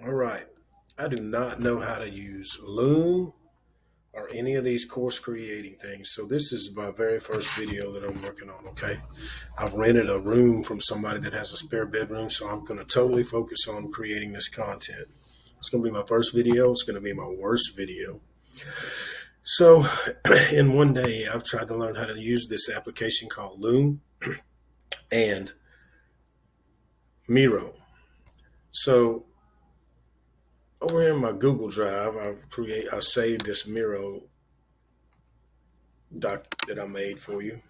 All right. I do not know how to use Loom or any of these course creating things. So this is my very first video that I'm working on, okay? I've rented a room from somebody that has a spare bedroom, so I'm going to totally focus on creating this content. It's going to be my first video. It's going to be my worst video. So in one day, I've tried to learn how to use this application called Loom and Miro. So over here in my Google Drive, I saved this Miro doc that I made for you,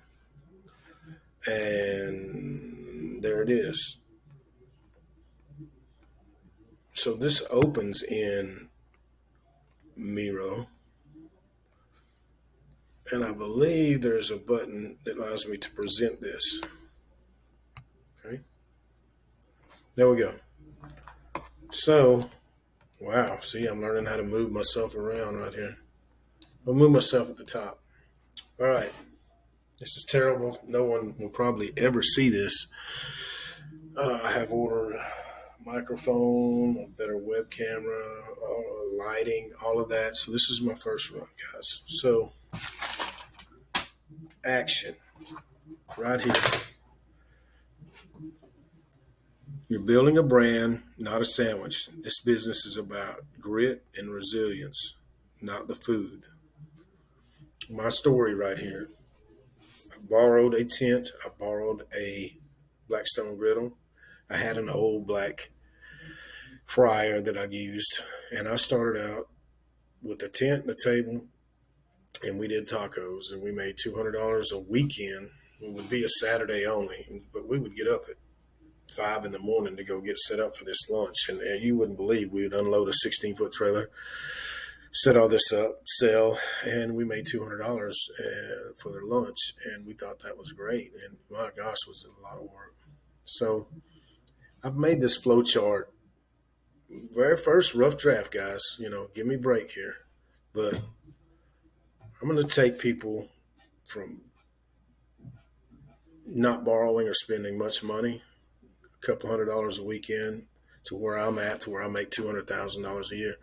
and there it is. So this opens in Miro, and I believe there's a button that allows me to present this. Okay, there we go. So, wow, see, I'm learning how to move myself around right here. I'll move myself at the top. All right, this is terrible. No one will probably ever see this. I have ordered microphone, a better web camera, lighting, all of that. So this is my first run, guys. So action right here. You're building a brand, not a sandwich. This business is about grit and resilience, not the food. My story right here. I borrowed a tent. I borrowed a Blackstone griddle. I had an old black fryer that I used, and I started out with a tent and a table, and we did tacos, and we made $200 a weekend. It would be a Saturday only, but we would get up at 5 in the morning to go get set up for this lunch, and you wouldn't believe we would unload a 16-foot trailer, set all this up, sell, and we made $200 for their lunch, and we thought that was great, and my gosh, was it a lot of work. So I've made this flow chart. Very first rough draft, guys. Give me a break here. But I'm going to take people from not borrowing or spending much money, a couple $100 a weekend, to where I'm at, to where I make $200,000 a year.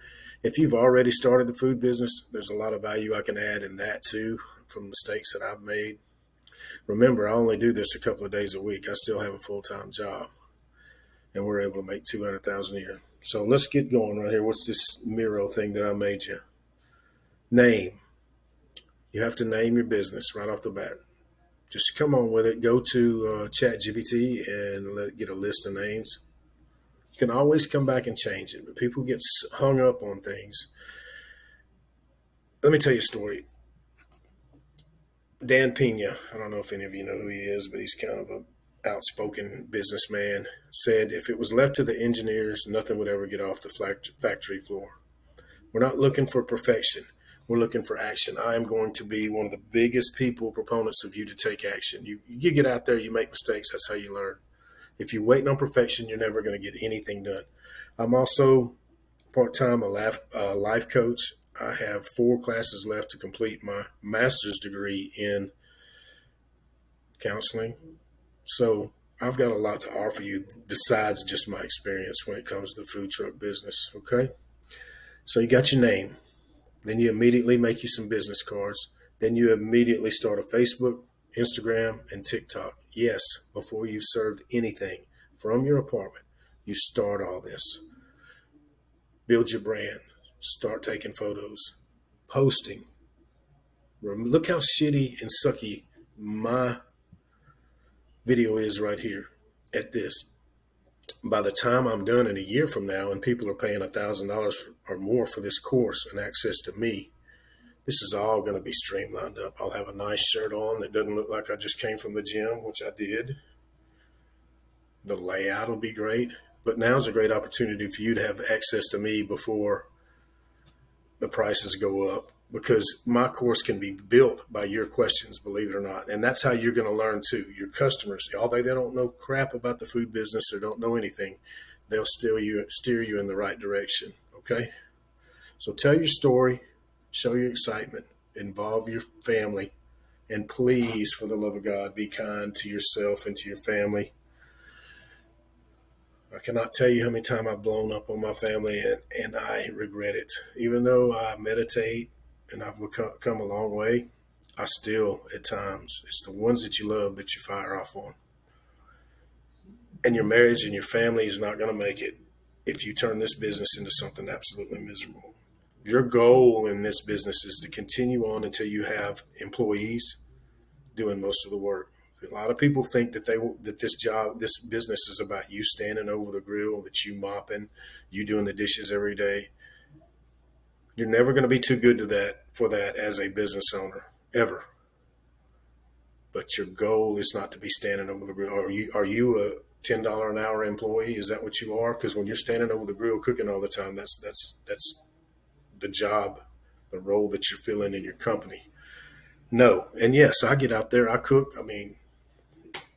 If you've already started the food business, there's a lot of value I can add in that too, from mistakes that I've made. Remember, I only do this a couple of days a week. I still have a full-time job, and we're able to make $200,000 a year. So let's get going right here. What's this Miro thing that I made you? Name. You have to name your business right off the bat. Just come on with it. Go to ChatGPT and get a list of names. You can always come back and change it, but people get hung up on things. Let me tell you a story. Dan Pena, I don't know if any of you know who he is, but he's kind of a outspoken businessman, said if it was left to the engineers, nothing would ever get off the factory floor. We're not looking for perfection. We're looking for action. I am going to be one of the biggest proponents of you to take action. You get out there, you make mistakes. That's how you learn. If you're waiting on perfection, you're never going to get anything done. I'm also part-time a life coach. I have 4 classes left to complete my master's degree in counseling. So I've got a lot to offer you besides just my experience when it comes to the food truck business, okay? So you got your name. Then you immediately make you some business cards. Then you immediately start a Facebook, Instagram, and TikTok. Yes, before you've served anything from your apartment, you start all this. Build your brand. Start taking photos. Posting. Look how shitty and sucky my video is right here at this. By the time I'm done in a year from now and people are paying $1,000 or more for this course and access to me, this is all going to be streamlined up. I'll have a nice shirt on that doesn't look like I just came from the gym, which I did. The layout will be great. But now's a great opportunity for you to have access to me before the prices go up, because my course can be built by your questions, believe it or not. And that's how you're going to learn too. Your customers, although they don't know crap about the food business or don't know anything, they'll steer you in the right direction. Okay. So tell your story, show your excitement, involve your family, and please, for the love of God, be kind to yourself and to your family. I cannot tell you how many times I've blown up on my family, and I regret it. Even though I meditate and I've come a long way, I still, at times, it's the ones that you love that you fire off on. And your marriage and your family is not going to make it if you turn this business into something absolutely miserable. Your goal in this business is to continue on until you have employees doing most of the work. A lot of people think that this business is about you standing over the grill, that you mopping, you doing the dishes every day. You're never going to be too good to that for that as a business owner, ever. But your goal is not to be standing over the grill. Are you a $10 an hour employee? Is that what you are? Because when you're standing over the grill cooking all the time, that's the job, the role that you're filling in your company. No, and yes, I get out there, I cook. I mean,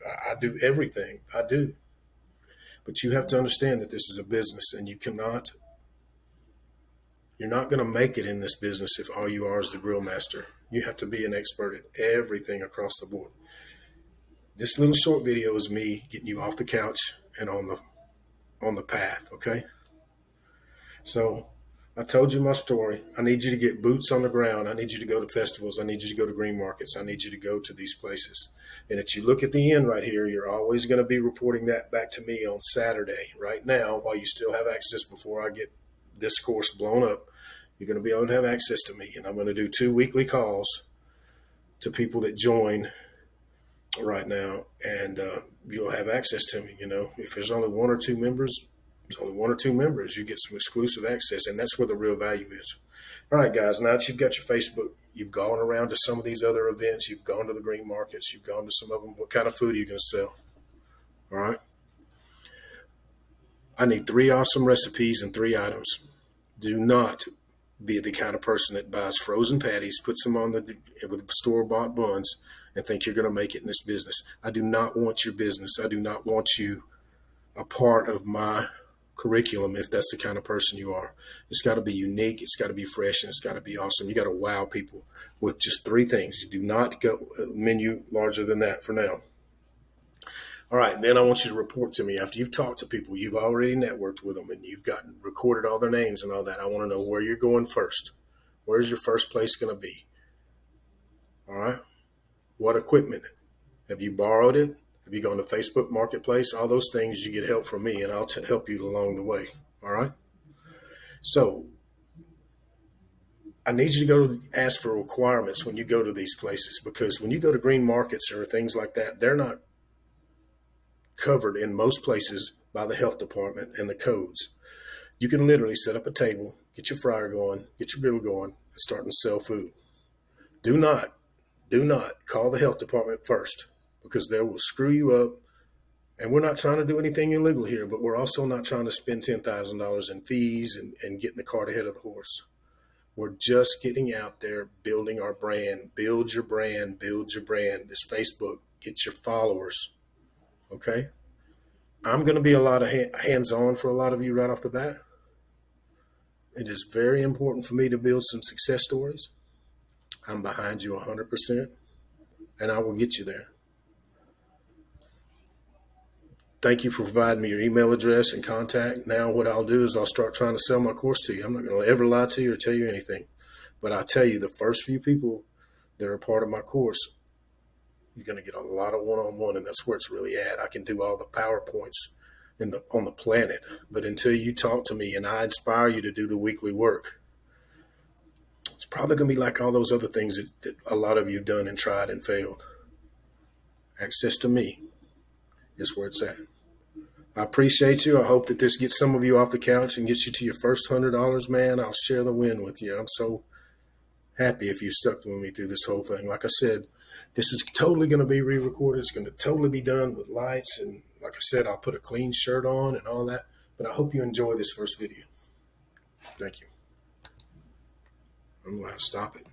I do everything. I do. But you have to understand that this is a business, and you're not going to make it in this business if all you are is the grill master. You have to be an expert at everything across the board. This little short video is me getting you off the couch and on the path, okay? So I told you my story. I need you to get boots on the ground. I need you to go to festivals. I need you to go to green markets. I need you to go to these places. And if you look at the end right here, you're always going to be reporting that back to me on Saturday. Right now, while you still have access before I get this course blown up, you're going to be able to have access to me. And I'm going to do 2 weekly calls to people that join right now, and you'll have access to me. If there's only one or two members, there's only one or two members. You get some exclusive access, and that's where the real value is. All right, guys, now that you've got your Facebook, you've gone around to some of these other events, you've gone to the green markets, you've gone to some of them. What kind of food are you going to sell? All right. I need 3 awesome recipes and 3 items. Do not be the kind of person that buys frozen patties, puts them on with store-bought buns, and think you're going to make it in this business. I do not want your business. I do not want you a part of my curriculum if that's the kind of person you are. It's got to be unique. It's got to be fresh, and it's got to be awesome. You got to wow people with just 3 things. You do not go menu larger than that for now. All right, then I want you to report to me after you've talked to people, you've already networked with them, and you've gotten recorded all their names and all that. I want to know where you're going first. Where's your first place going to be? All right. What equipment? Have you borrowed it? Have you gone to Facebook Marketplace? All those things, you get help from me, and I'll help you along the way. All right. So I need you to go ask for requirements when you go to these places, because when you go to green markets or things like that, they're not covered in most places by the health department and the codes. You can literally set up a table, get your fryer going, get your grill going, and start to sell food. Do not call the health department first, because they will screw you up. And we're not trying to do anything illegal here, but we're also not trying to spend $10,000 in fees and getting the cart ahead of the horse. We're just getting out there, building our brand. Build your brand, build your brand. This Facebook, get your followers. Okay? I'm going to be a lot of hands-on for a lot of you right off the bat. It is very important for me to build some success stories. I'm behind you 100%, and I will get you there. Thank you for providing me your email address and contact. Now what I'll do is I'll start trying to sell my course to you. I'm not going to ever lie to you or tell you anything. But I'll tell you, the first few people that are part of my course, you're going to get a lot of one-on-one, and that's where it's really at. I can do all the PowerPoints on the planet. But until you talk to me and I inspire you to do the weekly work, it's probably going to be like all those other things that a lot of you have done and tried and failed. Access to me is where it's at. I appreciate you. I hope that this gets some of you off the couch and gets you to your first $100, man. I'll share the win with you. I'm so happy if you've stuck with me through this whole thing. Like I said, this is totally going to be re-recorded. It's going to totally be done with lights. And like I said, I'll put a clean shirt on and all that. But I hope you enjoy this first video. Thank you. I'm going to have to stop it.